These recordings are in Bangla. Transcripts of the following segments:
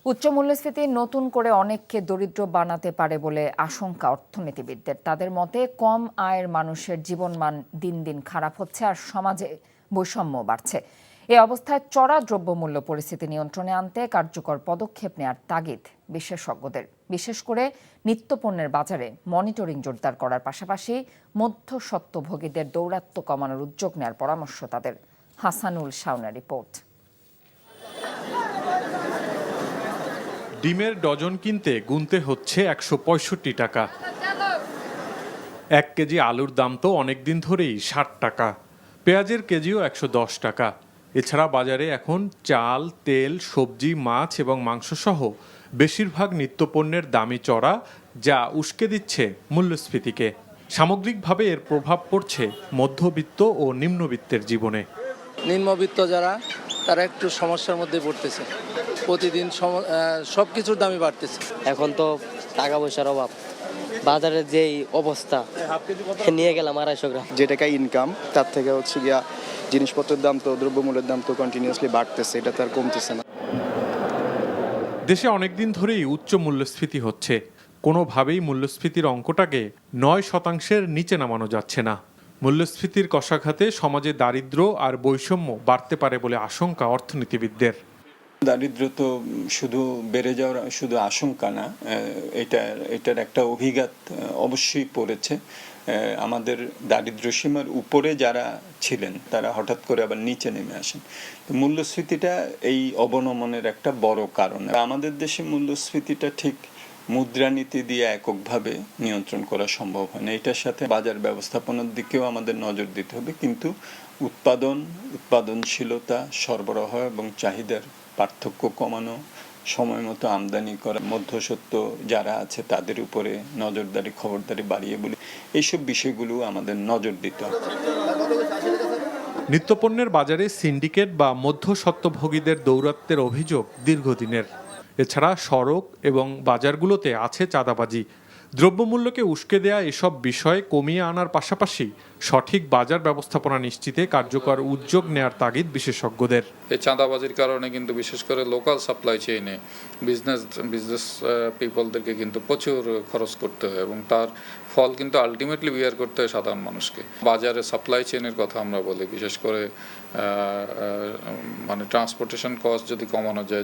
উচ্চ মূল্যস্ফীতি নতুন করে অনেককে দরিদ্র বানাতে পারে বলে আশঙ্কা অর্থনীতিবিদদের। তাদের মতে কম আয়ের মানুষের জীবনমান দিন দিন খারাপ হচ্ছে আর সমাজে বৈষম্য বাড়ছে। এই অবস্থায় চড়া দ্রব্যমূল্য পরিস্থিতি নিয়ন্ত্রণে আনতে কার্যকর পদক্ষেপ নেওয়ার তাগিদ বিশেষজ্ঞদের। বিশেষ করে নিত্যপণ্যের বাজারে মনিটরিং জোরদার করার পাশাপাশি মধ্যস্বত্বভোগীদের দৌরাত্ম্য কমানোর উদ্যোগ নেওয়ার পরামর্শ তাদের। হাসানুল শাওনের রিপোর্ট। ডিমের ডজন কিনতে গুনতে হচ্ছে ১৬৫ টাকা। ১ কেজি আলুর দাম তো অনেকদিন ধরেই ৬০ টাকা। পেঁয়াজের কেজিও ১১০ টাকা। এছাড়া বাজারে এখন চাল, তেল, সবজি, মাছ এবং মাংসসহ বেশিরভাগ নিত্যপণ্যের দামই চড়া, যা উস্কে দিচ্ছে মূল্যস্ফীতিকে। সামগ্রিকভাবে এর প্রভাব পড়ছে মধ্যবিত্ত ও নিম্নবিত্তের জীবনে। নিম্নবিত্ত যারা, তারা একটু সমস্যার মধ্যে পড়তেছে। প্রতিদিন সব কিছুর দামই বাড়তেছে। এখন তো টাকা পয়সার অভাব, বাজারের যেই অবস্থা, নিয়ে গেলাম ২৫০ গ্রাম। যে টাকা ইনকাম তার থেকে হচ্ছে গিয়া জিনিসপত্রের দাম তো, দ্রব্যমূল্যের দাম তো কন্টিনিউয়াসলি বাড়তেছে, এটা তো আর কমতেছে না। দেশে অনেকদিন ধরেই উচ্চ মূল্যস্ফীতি হচ্ছে। কোনোভাবেই মূল্যস্ফীতির অঙ্কটাকে ৯% নিচে নামানো যাচ্ছে না। মূল্যস্ফীতির কষাঘাতে সমাজে দারিদ্র্য আর বৈষম্য বাড়তে পারে বলে আশঙ্কা অর্থনীতিবিদদের। দারিদ্র্য তো শুধু বেড়ে যাওয়ার শুধু আশঙ্কা না, এটার একটা অভিঘাত অবশ্যই পড়েছে। আমাদের দারিদ্র্য সীমার উপরে যারা ছিলেন তারা হঠাৎ করে আবার নিচে নেমে আসেন। তো মূল্যস্ফীতিটা এই অবনমনের একটা বড় কারণ। আমাদের দেশে মূল্যস্ফীতিটা ঠিক মুদ্রানীতি দিয়ে এককভাবে নিয়ন্ত্রণ করা সম্ভব হয় না। এটার সাথে বাজার ব্যবস্থাপনার দিকেও আমাদের নজর দিতে হবে, কিন্তু উৎপাদনশীলতা, সরবরাহ এবং চাহিদার পার্থক্য কমানো, সময় মতো আমদানি করা, মধ্যস্বত্ব যারা আছে তাদের উপরে নজরদারি, খবরদারি বাড়িয়ে বলে এইসব বিষয়গুলো আমাদের নজর দিতে হবে। নিত্যপণ্যের বাজারে সিন্ডিকেট বা মধ্যস্বত্বভোগীদের দৌরাত্ম্যের অভিযোগ দীর্ঘদিনের। এছাড়া সড়ক এবং বাজারগুলোতে আছে চাঁদাবাজি। দ্রব্যমূল্যকে উস্কে দেয়া এসব বিষয় কমিয়ে আনার পাশাপাশি সঠিক বাজার ব্যবস্থাপনা নিশ্চিতে কার্যকর উদ্যোগ নেয়ার তাগিদ বিশেষজ্ঞদের। এই চাঁদাবাজির কারণে কিন্তু বিশেষ করে লোকাল সাপ্লাই চেইনে বিজনেস পিপলদেরকে কিন্তু প্রচুর খরচ করতে হয় এবং তার ফল কিন্তু আলটিমেটলি বিয়ার করতে হয় সাধারণ মানুষকে। বাজারে সাপ্লাই চেইনের কথা আমরা বলি, বিশেষ করে মানে ট্রান্সপোর্টেশন কস্ট যদি কমানো যায়,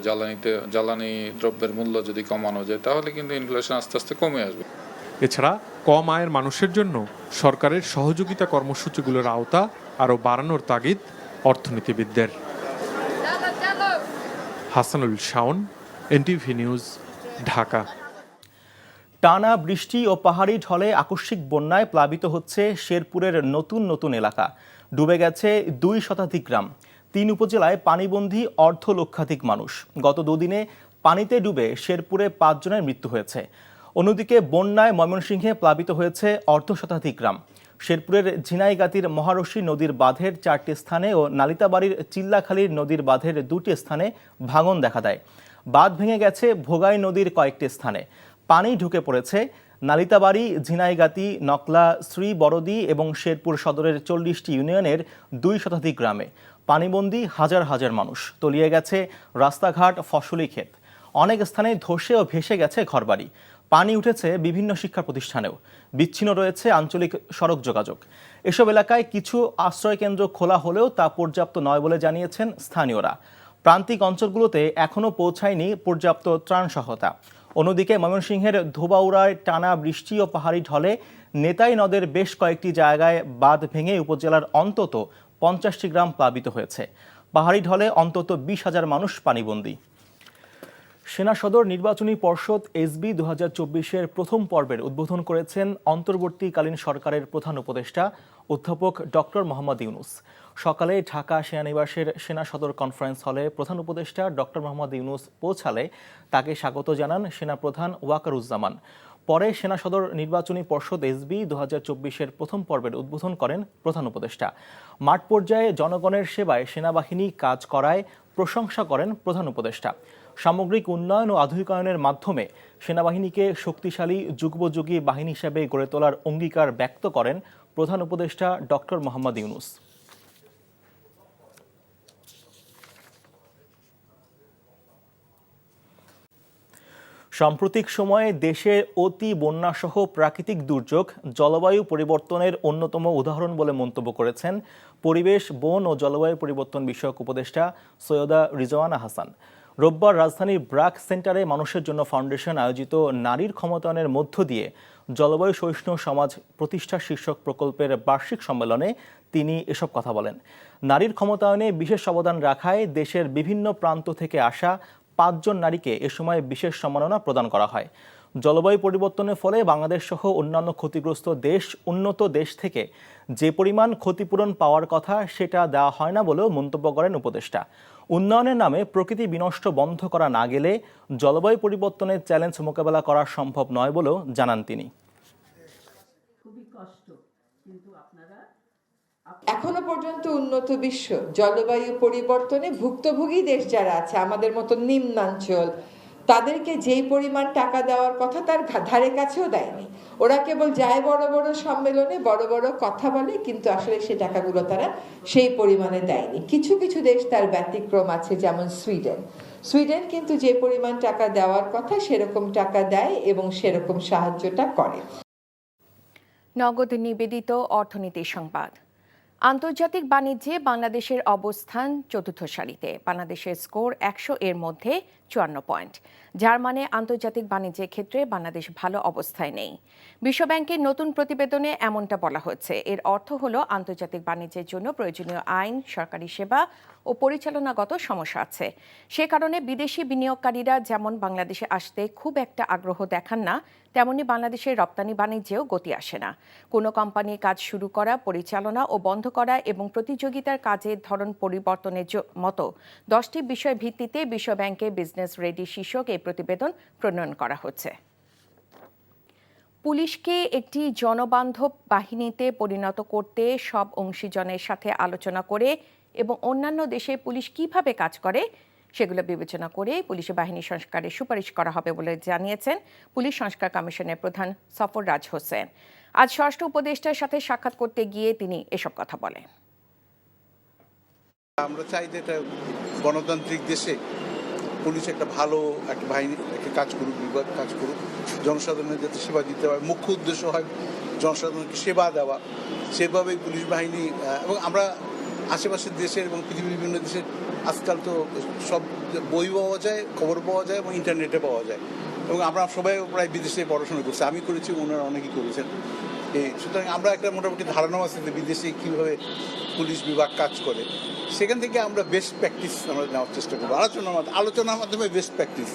জ্বালানি দ্রব্যের মূল্য যদি কমানো যায়, তাহলে কিন্তু ইনফ্লেশন আস্তে আস্তে কমে আসবে। এছাড়া কম আয়ের মানুষের জন্য সরকারের সহযোগিতা কর্মসূচিগুলোর আওতা আরও বাড়ানোর তাগিদ অর্থনীতিবিদদের। Hasanul Shaon, NTV news, Dhaka. টানা বৃষ্টি ও পাহাড়ি ঢলে আকস্মিক বন্যায় প্লাবিত হচ্ছে শেরপুরের নতুন নতুন এলাকা। ডুবে গেছে ২ শতাধিক গ্রাম। ৩ উপজেলায় পানিবন্দী অর্ধ লক্ষাধিক মানুষ। গত দুদিনে পানিতে ডুবে শেরপুরে ৫ জনের মৃত্যু হয়েছে। অন্যদিকে বন্যায় ময়মনসিংহে প্লাবিত হয়েছে অর্ধ শতাধিক গ্রাম। শেরপুরের ঝিনাইগাতির মহারশী নদীর বাঁধের ৪টি স্থানে ও নালিতাবাড়ির চিল্লাখালীর নদীর বাঁধের ২টি স্থানে ভাঙন দেখা দেয়। বাঁধ ভেঙে গেছে ভোগাই নদীর কয়েকটি স্থানে। পানি ঢুকে পড়েছে নালিতাবাড়ি, ঝিনাইগাতি, নকলা, শ্রী বড়দি এবং শেরপুর সদরের ৪০টি ইউনিয়নের ২ শতাধিক গ্রামে। পানিবন্দী হাজার হাজার মানুষ। তলিয়ে গেছে রাস্তাঘাট, ফসলি ক্ষেত। অনেক স্থানে ধসে ও ভেসে গেছে ঘরবাড়ি। পানি উঠেছে বিভিন্ন শিক্ষা প্রতিষ্ঠানেও। বিচ্ছিন্ন রয়েছে আঞ্চলিক সড়ক যোগাযোগ। এসব এলাকায় কিছু আশ্রয়কেন্দ্র খোলা হলেও তা পর্যাপ্ত নয় বলে জানিয়েছেন স্থানীয়রা। প্রান্তিক অঞ্চলগুলোতে এখনও পৌঁছায়নি পর্যাপ্ত ত্রাণ সহায়তা। অন্যদিকে ময়মনসিংহের ধোবাউড়ায় টানা বৃষ্টি ও পাহাড়ি ঢলে নেতাই নদের বেশ কয়েকটি জায়গায় বাঁধ ভেঙে উপজেলার অন্তত ৫০টি গ্রাম প্লাবিত হয়েছে। পাহাড়ি ঢলে অন্তত ২০,০০০ মানুষ পানিবন্দী। সেনা সদর নির্বাচনী পর্ষদ এসবি ২০২৪-এর প্রথম পর্বের উদ্বোধন করেছেন অন্তর্বর্তীকালীন সরকারের প্রধান উপদেষ্টা অধ্যাপক ডক্টর মোহাম্মদ ইউনুস। সকালে ঢাকা সেনানিবাসের সেনা সদর কনফারেন্স হলে প্রধান উপদেষ্টা ডক্টর মোহাম্মদ ইউনুস পৌঁছালে তাকে স্বাগত জানান সেনাপ্রধান ওয়াকারুজ্জামান। পরে সেনা সদর নির্বাচনী পর্ষদ এসবি ২০২৪-এর প্রথম পর্বের উদ্বোধন করেন প্রধান উপদেষ্টা। মাঠ পর্যায়ে জনগণের সেবায় সেনাবাহিনী কাজ করায় প্রশংসা করেন প্রধান উপদেষ্টা। সামগ্রিক উন্নয়ন ও আধুনিকায়নের মাধ্যমে সেনাবাহিনীকে শক্তিশালী যুগোপযোগী বাহিনী হিসেবে গড়ে তোলার অঙ্গীকার ব্যক্ত করেন প্রধান উপদেষ্টা ডক্টর মোহাম্মদ ইউনুস। সাম্প্রতিক সময়ে দেশে অতি বন্যাসহ প্রাকৃতিক দুর্যোগ জলবায়ু পরিবর্তনের অন্যতম উদাহরণ বলে মন্তব্য করেছেন পরিবেশ, বন ও জলবায়ু পরিবর্তন বিষয়ক উপদেষ্টা সৈয়দা রিজওয়ানা হাসান। রোববার রাজধানীর ব্র্যাক সেন্টারে মানুষের জন্য ফাউন্ডেশন আয়োজিত নারীর ক্ষমতায়নের মধ্য দিয়ে জলবায়ু সহিষ্ণু সমাজ প্রতিষ্ঠা শীর্ষক প্রকল্পের বার্ষিক সম্মেলনে তিনি এসব কথা বলেন। নারীর ক্ষমতায়নে বিশেষ অবদান রাখায় দেশের বিভিন্ন প্রান্ত থেকে আসা 5 জন নারীকে এ সময় বিশেষ সম্মাননা প্রদান করা হয়। জলবায়ু পরিবর্তনের ফলে বাংলাদেশ সহ অন্যান্য ক্ষতিগ্রস্ত উন্নত দেশ থেকে যে পরিমাণ ক্ষতিপূরণ পাওয়ার কথা সেটা দেওয়া হয় না বলেও মন্তব্য করেন উপদেষ্টা। উন্নয়নের নামে প্রকৃতি বিনষ্ট বন্ধ করা না গেলে জলবায়ু পরিবর্তনের চ্যালেঞ্জ মোকাবেলা করা সম্ভব নয় বলেও জানান তিনি। এখনো পর্যন্ত উন্নত বিশ্ব জলবায়ু পরিবর্তনে ভুক্তভোগী দেশ যারা আছে আমাদের মতো নিম্নাঞ্চল, তাদেরকে যেই পরিমাণ টাকা দেওয়ার কথা তার ধারে কাছেও দেয়নি। ওরা কেবল যায় বড় বড় সম্মেলনে বড় বড় কথা বলে, কিন্তু আসলে সে টাকাগুলো তারা সেই পরিমাণে দেয়নি। কিছু কিছু দেশ তার ব্যতিক্রম আছে, যেমন সুইডেন কিন্তু যে পরিমাণ টাকা দেওয়ার কথা সেরকম টাকা দেয় এবং সেরকম সাহায্যটা করে। নগদ নিবেদিত অর্থনীতি সংবাদ। আন্তর্জাতিক বাণিজ্যে বাংলাদেশের অবস্থান চতুর্থ সারিতে। বাংলাদেশের স্কোর 100 এর মধ্যে 54 পয়েন্ট, যার মানে আন্তর্জাতিক বাণিজ্যের ক্ষেত্রে বাংলাদেশ ভালো অবস্থায় নেই। বিশ্বব্যাংকের নতুন প্রতিবেদনে এমনটা বলা হচ্ছে। এর অর্থ হলো আন্তর্জাতিক বাণিজ্যের জন্য প্রয়োজনীয় আইন, সরকারি সেবা ও পরিচালনাগত সমস্যা আছে। সে কারণে বিদেশি বিনিয়োগকারীরা যেমন বাংলাদেশে আসতে খুব একটা আগ্রহ দেখান না, তেমনি বাংলাদেশের রপ্তানি বাণিজ্যেও গতি আসে না। কোনো কোম্পানি কাজ শুরু করা, পরিচালনা ও বন্ধ করা এবং প্রতিযোগিতার কাজের ধরন পরিবর্তনের মতো 10টি বিষয় ভিত্তিতে বিশ্বব্যাংকের বিজনেস রেডি শীর্ষক এই প্রতিবেদন প্রণয়ন করা হচ্ছে। পুলিশকে একটি জনবান্ধব বাহিনীতে পরিণত করতে সব অংশীজনের সাথে আলোচনা করে এবং অন্যান্য দেশে পুলিশ কিভাবে কাজ করে সেগুলো বিবেচনা করে পুলিশ বাহিনী সংস্কারের সুপারিশ করা হবে বলে জানিয়েছেন পুলিশ সংস্কার কমিশনের প্রধান সফররাজ হোসেন। আজ ষষ্ঠ উপদেষ্টার সাথে সাক্ষাৎ করতে গিয়ে তিনি এসব কথা বলেন। আমরা চাই যে এটা গণতান্ত্রিক দেশে পুলিশ একটা ভালো একটা বাহিনী কাজ করুক, বিভাগ কাজ করুক, জনসাধারণের যাতে সেবা দিতে হয়। মুখ্য উদ্দেশ্য হয় জনসাধারণকে সেবা দেওয়া। সেভাবেই পুলিশ বাহিনী, এবং আমরা আশেপাশের দেশের এবং পৃথিবীর বিভিন্ন দেশের আজকাল তো সব বই পাওয়া যায়, খবর পাওয়া যায় এবং ইন্টারনেটে পাওয়া যায়, এবং আমরা সবাই প্রায় বিদেশে পড়াশোনা করছি। আমি করেছি, ওনারা অনেকেই করেছেন। সুতরাং আমরা একটা মোটামুটি ধারণা আছে যে বিদেশে কীভাবে পুলিশ বিভাগ কাজ করে। সেখান থেকে আমরা বেস্ট প্র্যাকটিস আমরা নেওয়ার চেষ্টা করবো, আলোচনার মাধ্যমে বেস্ট প্র্যাকটিস।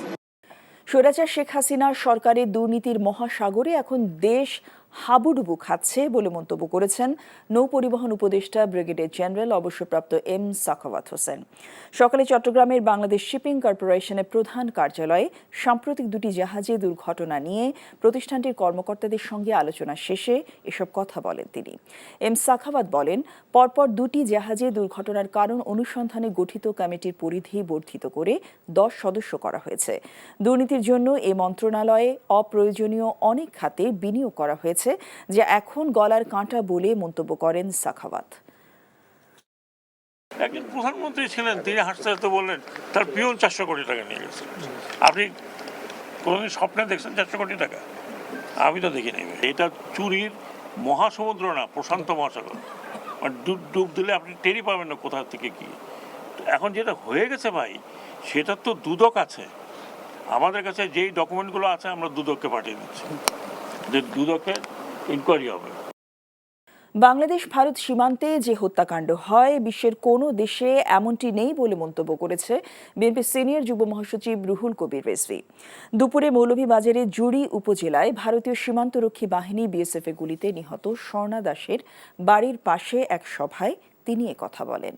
স্বৈরাচার শেখ হাসিনার সরকারের দুর্নীতির মহাসাগরে এখন দেশ হাবুডুবু খাচ্ছে বলে মন্তব্য করেছেন নৌপরিবহন উপদেষ্টা ব্রিগেডিয়ার জেনারেল অবসরপ্রাপ্ত এম সাখাওয়াত হোসেন। সকালে চট্টগ্রামের বাংলাদেশ শিপিং কর্পোরেশনের প্রধান কার্যালয়ে সাম্প্রতিক 2টি জাহাজে দুর্ঘটনা নিয়ে প্রতিষ্ঠানটির কর্মকর্তাদের সঙ্গে আলোচনা শেষে এসব কথা বলেন তিনি। এম সাখাওয়াত বলেন, পরপর 2টি জাহাজে দুর্ঘটনার কারণ অনুসন্ধানে গঠিত কমিটির পরিধি বর্ধিত করে 10 সদস্য করা হয়েছে। দুর্নীতির জন্য এই মন্ত্রণালয়ে অপ্রয়োজনীয় অনেক খাতে বিনিয়োগ করা হয়েছে, যা এখন গলার কাঁটা বলে মন্তব্য করেন সাখাওয়াত। একজন প্রধানমন্ত্রী ছিলেন, তিনি হাসতে হাসতে বললেন তার পিয়ন 400 কোটি টাকা নিয়ে গেছে। আপনি কোনোদিন স্বপ্নে দেখছেন 400 কোটি টাকা? আমি তো দেখি নাই। এটা চুরির মহাসমুদ্র না, প্রশান্ত মহাসাগর। ডুব দিলে আপনি টেরই পাবেন না কোথা থেকে কি। এখন যেটা হয়ে গেছে ভাই, সেটা তো দুদক আছে। আমাদের কাছে যেই ডকুমেন্টগুলো আছে আমরা দুদককে পাঠিয়ে দিচ্ছি, যে দুদকের ইনকোয়ারি হবে। বাংলাদেশ ভারত সীমান্তে যে হত্যাকাণ্ড হয় বিশ্বের কোনো দেশে এমনটি নেই বলে মন্তব্য করেছে বিএনপি সিনিয়র যুগ্ম মহাসচিব রুহুল কবির রিজভী। দুপুরে মৌলভীবাজারের জুড়ি উপজেলায় ভারতীয় সীমান্তরক্ষী বাহিনী বিএসএফ এর গুলিতে নিহত স্বর্ণা দাসের বাড়ির পাশে এক সভায় তিনি কথা বলেন।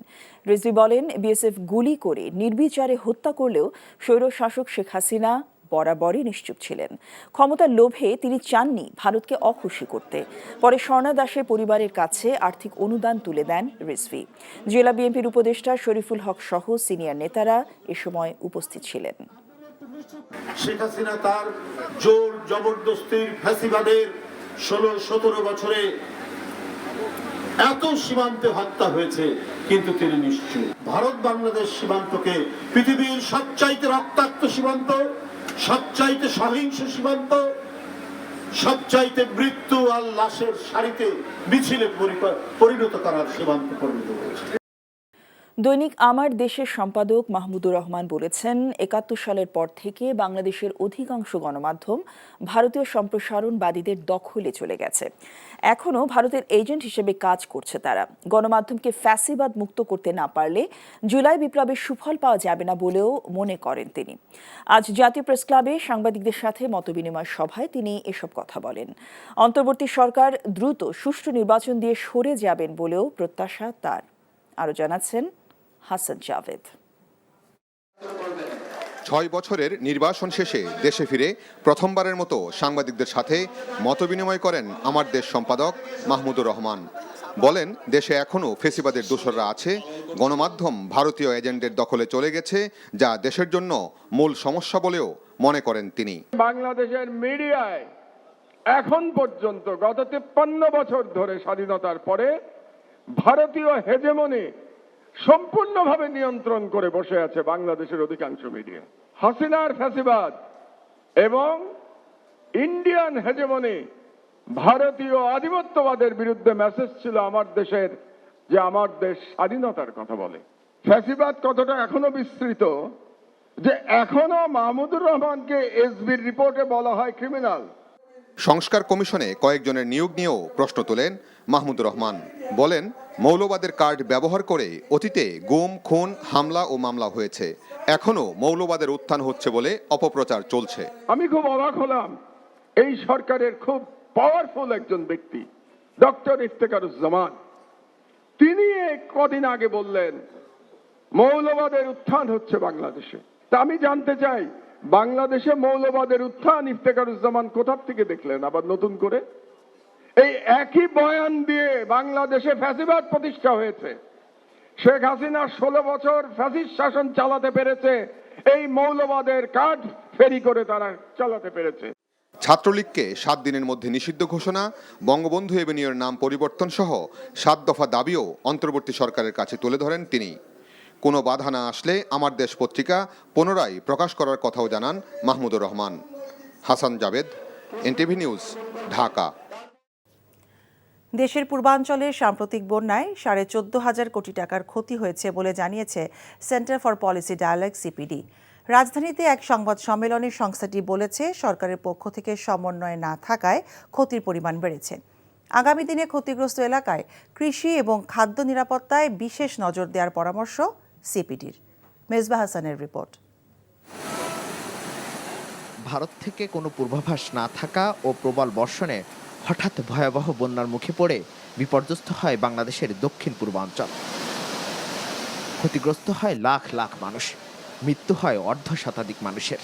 রিজভী বলেন, বিএসএফ গুলি করে নির্বিচারে হত্যা করলেও স্বৈরশাসক শেখ হাসিনা বরাবরই নিশ্চুপ ছিলেন। ক্ষমতার লোভে তিনি চাননি ভারতকে অখুশি করতে। পরে স্বর্ণা দাসের পরিবারের কাছে আর্থিক অনুদান তুলে দেন রিজভী। জেলা বিএনপির উপদেষ্টা শরীফুল হক সহ সিনিয়র নেতারা এ সময় উপস্থিত ছিলেন। শেখ হাসিনা তার জোর জবরদস্তির ফ্যাসিবাদের 16-17 বছরে এত সীমান্তে হত্যা হয়েছে কিন্তু তিনি নিশ্চুপ। ভারত বাংলাদেশ সীমান্তকে পৃথিবীর সবচাইতে রক্তাক্ত সীমান্ত, সবচাইতে সহিংস সীমান্ত, সবচাইতে মৃত্যু আর লাশের সারিতে মিছিলে পরিণত করার সীমান্ত পরিণত হয়েছে। দৈনিক আমার দেশের সম্পাদক মাহমুদুর রহমান বলেছেন, ৭১ সালের পর থেকে বাংলাদেশের অধিকাংশ গণমাধ্যম ভারতীয় সম্প্রসারণবাদীদের দখলে চলে গেছে। এখনও ভারতের এজেন্ট হিসেবে কাজ করছে তারা। গণমাধ্যমকে ফ্যাসিবাদ মুক্ত করতে না পারলে জুলাই বিপ্লবের সুফল পাওয়া যাবে না বলেও মনে করেন তিনি। আজ জাতীয় প্রেস ক্লাবে সাংবাদিকদের সাথে মতবিনিময় সভায় তিনি এসব কথা বলেন। অন্তর্বর্তী সরকার দ্রুত সুষ্ঠু নির্বাচন দিয়ে সরে যাবেন বলেও প্রত্যাশা তার। আরও জানাচ্ছেন হাসান জাভেদ। ৬ বছরের নির্বাসন শেষে দেশে ফিরে প্রথমবারের মতো সাংবাদিকদের সাথে মতবিনিময় করেন আমার দেশ সম্পাদক মাহমুদুর রহমান। বলেন, দেশে এখনও ফেসিবাদের দোসররা আছে, গণমাধ্যম ভারতীয় এজেন্টের দখলে চলে গেছে, যা দেশের জন্য মূল সমস্যা বলেও মনে করেন তিনি। বাংলাদেশের মিডিয়ায় এখন পর্যন্ত গত ৫৩ বছর ধরে স্বাধীনতার পরে ভারতীয় হেজেমনি সম্পূর্ণভাবে নিয়ন্ত্রণ করে বসে আছে বাংলাদেশের অধিকাংশ মিডিয়া। হাসিনার ফ্যাসিবাদ এবং ইন্ডিয়ান হেজেমনি, ভারতীয় আধিপত্যবাদের বিরুদ্ধে মেসেজ ছিল আমার দেশের, যে আমার দেশ স্বাধীনতার কথা বলে। ফ্যাসিবাদ কতটা এখনো বিস্তৃত যে এখনো মাহমুদুর রহমানকে এসবির রিপোর্টে বলা হয় ক্রিমিনাল। সংস্কার কমিশনে কয়েকজনের নিয়োগ নিয়েও প্রশ্ন তোলেন মাহমুদুর রহমান। বলেন, মৌলবাদের কার্ড ব্যবহার করে অতীতে গুম, খুন, হামলা ও মামলা হয়েছে, এখনো মৌলবাদের উত্থান হচ্ছে বলে অপপ্রচার চলছে। আমি খুব অবাক হলাম, এই সরকারের খুব পাওয়ারফুল একজন ব্যক্তি ডক্টর ইফতেখারুজ্জামান, তিনি কদিন আগে বললেন মৌলবাদের উত্থান হচ্ছে বাংলাদেশে। তা আমি জানতে চাই, বাংলাদেশে মৌলবাদের উত্থান ইফতেখারুজ্জামান কোথা থেকে দেখলেন আবার নতুন করে? এই একই বয়ান দিয়ে বাংলাদেশে ফ্যাসিবাদ প্রতিষ্ঠা হয়েছে। শেখ হাসিনা 16 বছর ফ্যাসিস্ট শাসন চালাতে পেরেছে, এই মৌলবাদের কার্ড ফেরি করে তারা চালাতে পেরেছে। ছাত্রলীগকে 7 দিনের মধ্যে নিষিদ্ধ ঘোষণা, বঙ্গবন্ধু এভিনিউর নাম পরিবর্তন সহ 7 দফা দাবিও অন্তর্বর্তী সরকারের কাছে তুলে ধরেন তিনি। কোনো বাধা না আসলে আমার দেশ পত্রিকা পুনরায় প্রকাশ করার কথাও জানান মাহমুদুর রহমান। Hasan Javed, NTV news, Dhaka. দেশের পূর্বাঞ্চলে সাম্প্রতিক বন্যায় 14,500 কোটি টাকার ক্ষতি হয়েছে বলে জানিয়েছে Centre for Policy Dialogue CPD. রাজধানীতে এক সংবাদ সম্মেলনে সংস্থাটি বলেছে, সরকারের পক্ষ থেকে সমন্বয় না থাকায় ক্ষতির পরিমাণ বেড়েছে। আগামী দিনে ক্ষতিগ্রস্ত এলাকায় কৃষি এবং খাদ্য নিরাপত্তায় বিশেষ নজর দেওয়ার পরামর্শ সিপিডির। মেজবা হাসানের রিপোর্ট। ভারত থেকে কোনো পূর্বাভাস না থাকা ও প্রবল বর্ষণে হঠাৎ ভয়াবহ বন্যার মুখে পড়ে বিপর্যস্ত হয় বাংলাদেশের দক্ষিণ পূর্বাঞ্চল। ক্ষতিগ্রস্ত হয় লাখ লাখ মানুষ, মৃত্যু হয় অর্ধশতাধিক মানুষের।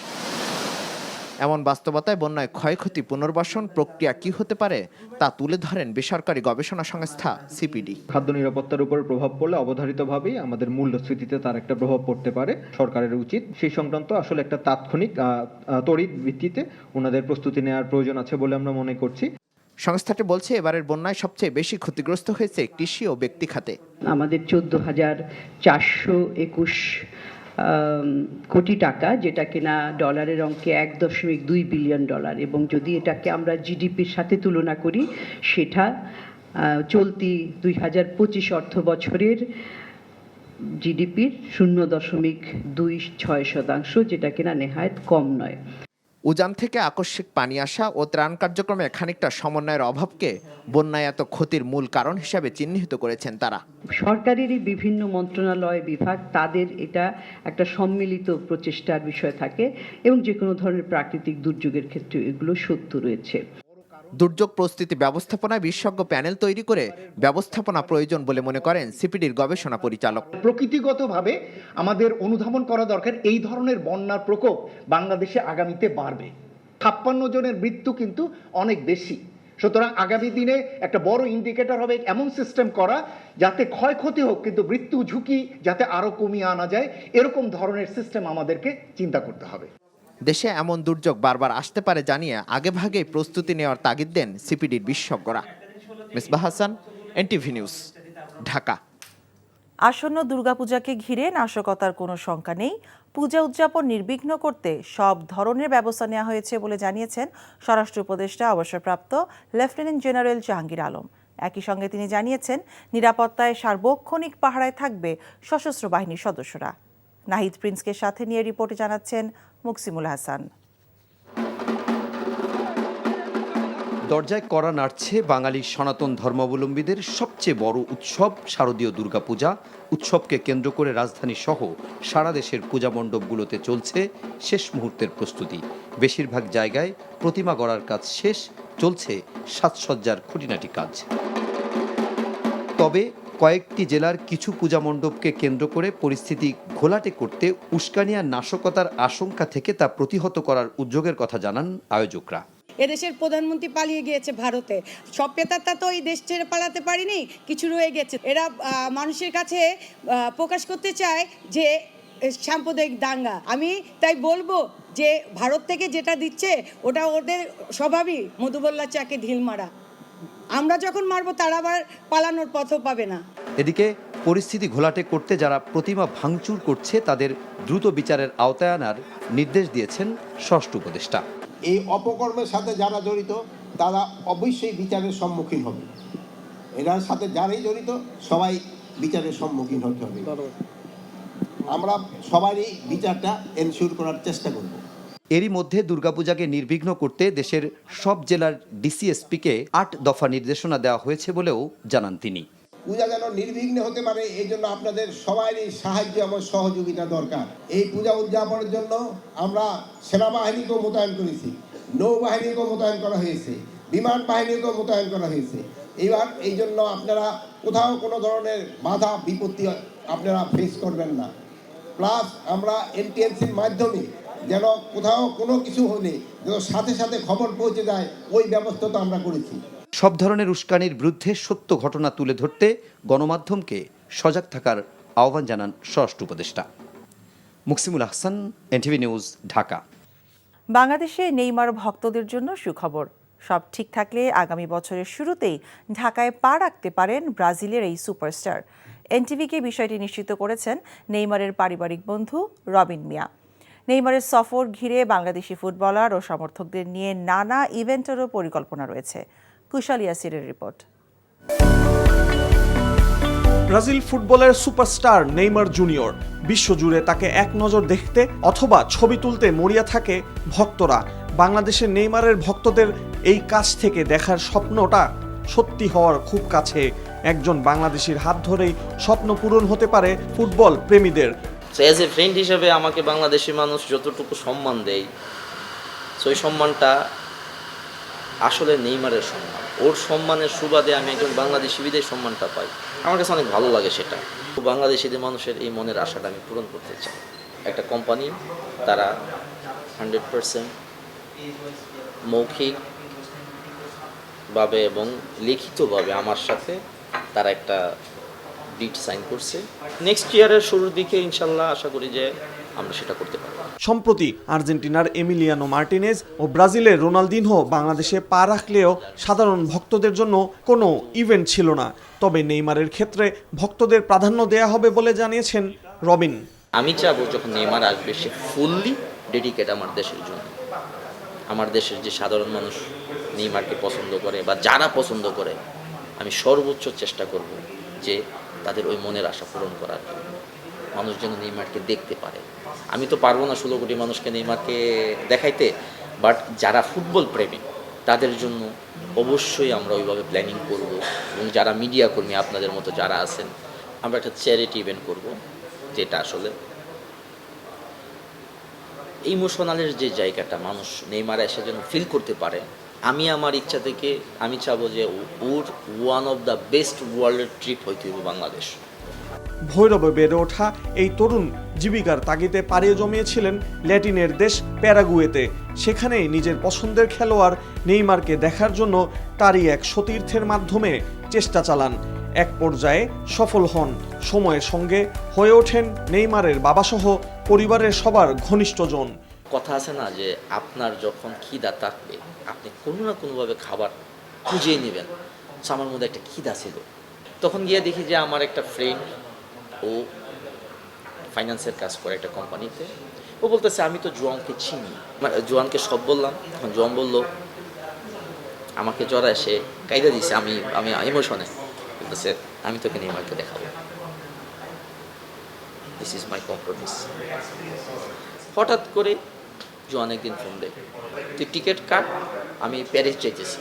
এমন বাস্তবতায় বন্যায় ক্ষয়ক্ষতি পুনর্বাসন প্রক্রিয়া কি হতে পারে তা তুলে ধরেন বেসরকারি গবেষণা সংস্থা সিপিডি। খাদ্য নিরাপত্তার উপর প্রভাব পড়লে অবধারিতভাবেই আমাদের মূল্যস্ফীতিতে তার একটা প্রভাব পড়তে পারে। সরকারের উচিত সেই সংক্রান্ত আসলে একটা তাৎক্ষণিক তড়িৎ ভিত্তিতে ওনাদের প্রস্তুতি নেওয়ার প্রয়োজন আছে বলে আমরা মনে করছি। সংস্থাটি বলছে, এবারের বন্যায় সবচেয়ে বেশি ক্ষতিগ্রস্ত হয়েছে কৃষি ও ব্যক্তি খাতে। আমাদের 14,421 কোটি টাকা, যেটা কিনা ডলারের অঙ্কে $1.2 বিলিয়ন, এবং যদি এটাকে আমরা জিডিপির সাথে তুলনা করি সেটা চলতি 2025 অর্থ বছরের জিডিপির 0.26%, যেটা কিনা নেহায়েত কম নয়। উজান থেকে আকস্মিক পানি আসা ও ত্রাণ কার্যক্রমে খানিকটা সমন্বয়ের অভাবকে বন্যায় এত ক্ষতির মূল কারণ হিসাবে চিহ্নিত করেছেন তারা। সরকারেরই বিভিন্ন মন্ত্রণালয়, বিভাগ, তাদের এটা একটা সম্মিলিত প্রচেষ্টার বিষয় থাকে, এবং যে কোনো ধরনের প্রাকৃতিক দুর্যোগের ক্ষেত্রে এগুলো সত্য রয়েছে। দুর্যোগ প্রস্তুতি ব্যবস্থাপনায় বিশেষজ্ঞ প্যানেল তৈরি করে ব্যবস্থাপনা প্রয়োজন বলে মনে করেন সিপিডির গবেষণা পরিচালক। প্রকৃতিগতভাবে আমাদের অনুধাবন করা দরকার, এই ধরনের বন্যার প্রকোপ বাংলাদেশে আগামীতে বাড়বে। 56 জনের মৃত্যু কিন্তু অনেক বেশি। সুতরাং আগামী দিনে একটা বড় ইন্ডিকেটর হবে এমন সিস্টেম করা যাতে ক্ষয়ক্ষতি হোক কিন্তু মৃত্যু ঝুঁকি যাতে আরো কমিয়ে আনা যায়, এরকম ধরনের সিস্টেম আমাদেরকে চিন্তা করতে হবে। দেশে এমন দুর্যোগ বারবার আসতে পারে জানিয়ে আগেভাগেই প্রস্তুতি নেওয়ার তাগিদ দেন সিপিডির বিশেষজ্ঞরা। Misbah Hasan, NTV news, Dhaka. আসন্ন দুর্গাপূজাকে ঘিরে নাশকতার কোনো শঙ্কা নেই। পূজা উদযাপন নির্বিঘ্ন করতে সব ধরনের ব্যবস্থা নেওয়া হয়েছে বলে জানিয়েছেন স্বরাষ্ট্র উপদেষ্টা অবসরপ্রাপ্ত লেফটেন্যান্ট জেনারেল জাহাঙ্গীর আলম। একই সঙ্গে তিনি জানিয়েছেন নিরাপত্তায় সার্বক্ষণিক পাহারায় থাকবে সশস্ত্র বাহিনীর সদস্যরা। নাহিদ প্রিন্সকে সাথে নিয়ে রিপোর্টে জানাচ্ছেন মুকসিমুল হাসান। দরজায় কড়া নাড়ছে বাঙালি সনাতন ধর্মাবলম্বীদের সবচেয়ে বড় উৎসব শারদীয় দুর্গাপূজা। উৎসবকে কেন্দ্র করে রাজধানী সহ সারা দেশের পূজা মণ্ডপগুলোতে চলছে শেষ মুহূর্তের প্রস্তুতি। বেশিরভাগ জায়গায় প্রতিমা গড়ার কাজ শেষ, চলছে সাজসজ্জার খুঁটিনাটি কাজ। তবে কয়েকটি জেলার কিছু পূজা মণ্ডপকে কেন্দ্র করে পরিস্থিতি ঘোলাটে করতে উস্কানি আর নাশকতার আশঙ্কা থেকে তা প্রতিহত করার উদ্যোগের কথা জানান আয়োজকরা। এদেশের প্রধানমন্ত্রী পালিয়ে গিয়েছে ভারতে, সব পেতাত্তা তো এই দেশ ছেড়ে পালাতে পারিনি, কিছু রয়ে গেছে। এরা মানুষের কাছে প্রকাশ করতে চায় যে সাম্প্রদায়িক দাঙ্গা। আমি তাই বলবো যে ভারত থেকে যেটা দিচ্ছে ওটা ওদের স্বভাবই মধুবল্লা চাকে ঢিল মারা। আমরা যখন মারবো তারা আবার পালানোর পথও পাবে না। এদিকে পরিস্থিতি ঘোলাটে করতে যারা প্রতিমা ভাঙচুর করছে তাদের দ্রুত বিচারের আওতায় আনার নির্দেশ দিয়েছেন স্বরাষ্ট্র উপদেষ্টা। এই অপকর্মের সাথে যারা জড়িত তারা অবশ্যই বিচারের সম্মুখীন হবে। এটার সাথে যারাই জড়িত সবাই বিচারের সম্মুখীন হতে হবে। আমরা সবারই বিচারটা এনশিওর করার চেষ্টা করব। এরই মধ্যে দুর্গাপূজাকে নির্বিঘ্ন করতে দেশের সব জেলার ডিসিএসপিকে 8 দফা নির্দেশনা দেওয়া হয়েছে বলেও জানান তিনি। পূজা যেন নির্বিঘ্নে হতে পারে এই জন্য আপনাদের সবারই সাহায্য এবং সহযোগিতা দরকার। এই পূজা উদযাপনের জন্য আমরা সেনাবাহিনীকেও মোতায়েন করেছি, নৌবাহিনীকেও মোতায়েন করা হয়েছে, বিমান বাহিনীকেও মোতায়েন করা হয়েছে। এবার এই জন্য আপনারা কোথাও কোনো ধরনের বাধা বিপত্তি আপনারা ফেস করবেন না। প্লাস আমরা এনটিএনসির মাধ্যমে যেন কোথাও কোনো কিছু হলে যেন সাথে সাথে খবর পৌঁছে যায় ওই ব্যবস্থা তো আমরা করেছি। সব ধরনের উস্কানির বিরুদ্ধে সত্য ঘটনা তুলে ধরতে গণমাধ্যমকে সজাগ থাকার আহ্বান জানান স্বরাষ্ট্র উপদেষ্টা। Muksimul Hasan, NTV news, Dhaka. বাংলাদেশে নেইমার ভক্তদের জন্য সুখবর। সব ঠিক থাকলে আগামী বছরের শুরুতেই ঢাকায় পা রাখতে পারেন ব্রাজিলের এই সুপারস্টার। এনটিভিকে বিষয়টি নিশ্চিত করেছেন নেইমারের পারিবারিক বন্ধু রবিন মিয়া। নেইমারের সফর ঘিরে বাংলাদেশি ফুটবলার ও সমর্থকদের নিয়ে নানা ইভেন্টেরও পরিকল্পনা রয়েছে। কুশাল ইয়াসিরের রিপোর্ট। ব্রাজিল ফুটবলের সুপারস্টার নেইমার জুনিয়র, বিশ্বজুড়ে তাকে এক নজর দেখতে অথবা ছবি তুলতে মরিয়া থাকে ভক্তরা। বাংলাদেশের নেইমারের ভক্তদের এই কাছ থেকে দেখার স্বপ্নটা সত্যি হওয়ার খুব কাছে। একজন বাংলাদেশির হাত ধরেই স্বপ্ন পূরণ হতে পারে ফুটবল প্রেমীদের। অ্যাজ এ ফ্রেন্ড হিসেবে আমাকে বাংলাদেশি মানুষ যতটুকু সম্মান দেয়, সেই সম্মানটা আসলে নেইমারের সম্মান। ওর সম্মানের সুবাদে আমি একজন বাংলাদেশি বিদেশ সম্মানটা পাই। আমার কাছে অনেক ভালো লাগে সেটা। বাংলাদেশিদের মানুষের এই মনের আশাটা আমি পূরণ করতে চাই। একটা কোম্পানি তারা 100% মৌখিকভাবে এবং লিখিতভাবে আমার সাথে তারা একটা ডিড সাইন করছে। নেক্সট ইয়ারের শুরুর দিকে ইনশাল্লাহ আশা করি যে আমরা সেটা করতে পারব। সম্প্রতি আর্জেন্টিনার এমিলিয়ানো মার্টিনেজ ও ব্রাজিলের রোনালদিনহো বাংলাদেশে পা রাখলেও সাধারণ ভক্তদের জন্য কোনো ইভেন্ট ছিল না। তবে নেইমারের ক্ষেত্রে ভক্তদের প্রাধান্য দেয়া হবে বলে জানিয়েছেন রবিন। আমি চাবো যখন নেইমার আসবে সে ফুললি ডেডিকেট আমার দেশের জন্য। আমার দেশের যে সাধারণ মানুষ নেইমারকে পছন্দ করে বা যারা পছন্দ করে, আমি সর্বোচ্চ চেষ্টা করব যে তাদের ওই মনের আশা পূরণ করার জন্য। মানুষ যেন নেইমারকে দেখতে পারে। আমি তো পারবো না 16 কোটি মানুষকে নেইমারকে দেখাইতে, বাট যারা ফুটবল প্রেমী তাদের জন্য অবশ্যই আমরা ওইভাবে প্ল্যানিং করব। এবং যারা মিডিয়া কর্মী আপনাদের মতো যারা আছেন, আমরা একটা চ্যারিটি ইভেন্ট করব, যেটা আসলে ইমোশনালের যে জায়গাটা মানুষ নেইমার এসে যেন ফিল করতে পারে। আমি আমার ইচ্ছা থেকে আমি চাবো যে ওর ওয়ান অফ দ্য বেস্ট ওয়ার্ল্ডের ট্রিপ হইতে হবে বাংলাদেশ। ভৈরবে বেড়ে ওঠা এই তরুণ জীবিকার তাগিদে পাড়িয়ে জমিয়েছিলেন ল্যাটিনের দেশ প্যারাগুয়েতে। সেখানেই নিজের পছন্দের খেলোয়াড় নেইমারকে দেখার জন্য তারই এক সতীর্থের মাধ্যমে চেষ্টা চালান। এক পর্যায়ে সফল হন। সময়ের সঙ্গে হয়ে ওঠেন নেইমারের বাবাসহ পরিবারের সবার ঘনিষ্ঠজন। কথা আছে না যে আপনার যখন খিদা থাকবে আপনি কোনো না কোনোভাবে খাবার খুঁজেই নেবেন। আমার মধ্যে একটা খিদা ছিল, তখন গিয়ে দেখি যে আমার একটা ফ্রেন্ড, ও ফাইন্যান্সের কাজ করে একটা কোম্পানিতে। ও বলতেছে আমি তো জোয়ানকে চিনি। জোয়ানকে সব বললাম। তখন জোয়ান বলল, আমাকে জড়ায় সে কায়দা দিছে, আমি ইমোশনে বলতেছে আমি তোকে নেইমারকে দেখাবো, দিস ইজ মাই কম্প্রোমিস। হঠাৎ করে জোয়ান একদিন ফোন দেয়, তুই টিকিট কাট, আমি প্যারিস যাইতেছি।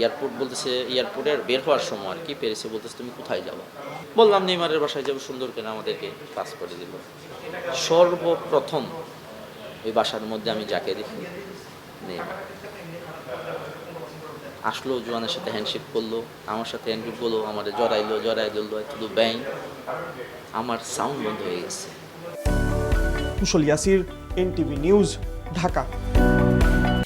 এয়ারপোর্ট বলতেছে, এয়ারপোর্টের বের হওয়ার সময় আর কি, প্যারিসে বলতেছে তুমি কোথায় যাবো? বললাম নেইমারের বাসায় যাবো, সুন্দর করে আমাদেরকে পাস করে দিল। সর্বপ্রথম ওই বাসার মধ্যে আমি যাকে দেখি নেইমার আসলো, জোয়ানের সাথে হ্যান্ডশেক করলো, আমার সাথে হ্যান্ডশেক করলো, আমার জড়াই দিল, শুধু ব্যাং, আমার সাউন্ড বন্ধ হয়ে গেছে। কুশল ইয়াসির, এনটিভি নিউজ, ঢাকা।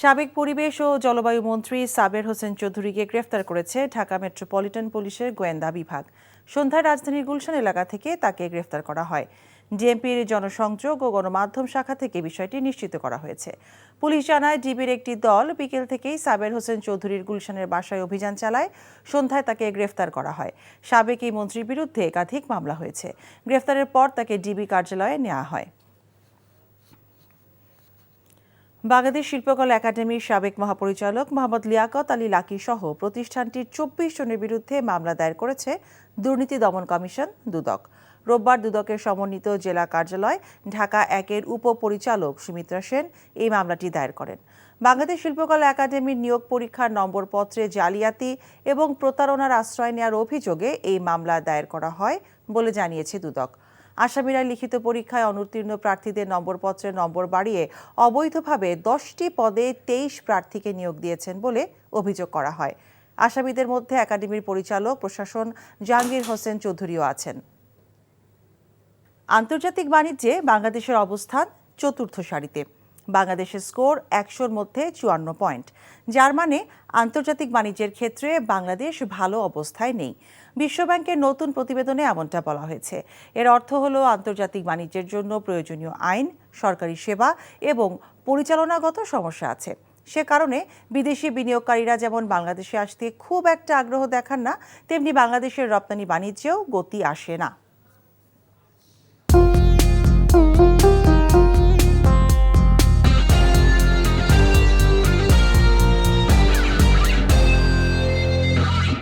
সাবেক পরিবেশ ও জলবায়ু মন্ত্রী সাবের হোসেন চৌধুরীকে গ্রেফতার করেছে ঢাকা মেট্রোপলিটন পুলিশের গোয়েন্দা বিভাগ। সন্ধ্যায় রাজধানীর গুলশান এলাকা থেকে তাকে গ্রেফতার করা হয়। ডিএমপির জনসংযোগ ও গণমাধ্যম শাখা থেকে বিষয়টি নিশ্চিত করা হয়েছে। পুলিশ জানায়, ডিবির একটি দল বিকেল থেকেই সাবের হোসেন চৌধুরীর গুলশানের বাসায় অভিযান চালায়। সন্ধ্যায় তাকে গ্রেফতার করা হয়। সাবেক এই মন্ত্রীর বিরুদ্ধে একাধিক মামলা হয়েছে। গ্রেফতারের পর তাকে ডিবি কার্যালয়ে নেওয়া হয়। বাংলাদেশ শিল্পকলা একাডেমির সাবেক মহাপরিচালক মোহাম্মদ লিয়াকত আলী লাকী সহ প্রতিষ্ঠানটির 24 জনের বিরুদ্ধে মামলা দায়ের করেছে দুর্নীতি দমন কমিশন দুদক। রোববার দুদকের সমন্বিত জেলা কার্যালয় ঢাকা 1-এর উপপরিচালক সুমিত্রা সেন এই মামলাটি দায়ের করেন। বাংলাদেশ শিল্পকলা একাডেমির নিয়োগ পরীক্ষার নম্বরপত্রে জালিয়াতি এবং প্রতারণার আশ্রয় নেওয়ার অভিযোগে এই মামলা দায়ের করা হয় বলে জানিয়েছে দুদক। আসামিরা লিখিত পরীক্ষায় অনুত্তীর্ণ প্রার্থীদের নম্বরপত্রের নম্বর বাড়িয়ে অবৈধভাবে 10টি পদে 23 প্রার্থীকে নিয়োগ দিয়েছেন বলে অভিযোগ করা হয়। আসামিদের মধ্যে একাডেমির পরিচালক প্রশাসন জাহাঙ্গীর হোসেন চৌধুরীও আছেন। আন্তর্জাতিক বাণিজ্যে বাংলাদেশের অবস্থান চতুর্থ সারিতে। বাংলাদেশের স্কোর 100-র মধ্যে 54 পয়েন্ট, যার মানে আন্তর্জাতিক বাণিজ্যের ক্ষেত্রে বাংলাদেশ ভালো অবস্থায় নেই। বিশ্বব্যাংকের নতুন প্রতিবেদনে এমনটা বলা হয়েছে। এর অর্থ হলো আন্তর্জাতিক বাণিজ্যের জন্য প্রয়োজনীয় আইন, সরকারি সেবা এবং পরিচালনাগত সমস্যা আছে। সে কারণে বিদেশি বিনিয়োগকারীরা যেমন বাংলাদেশে আসতে খুব একটা আগ্রহ দেখান না, তেমনি বাংলাদেশের রপ্তানি বাণিজ্যেও গতি আসে না।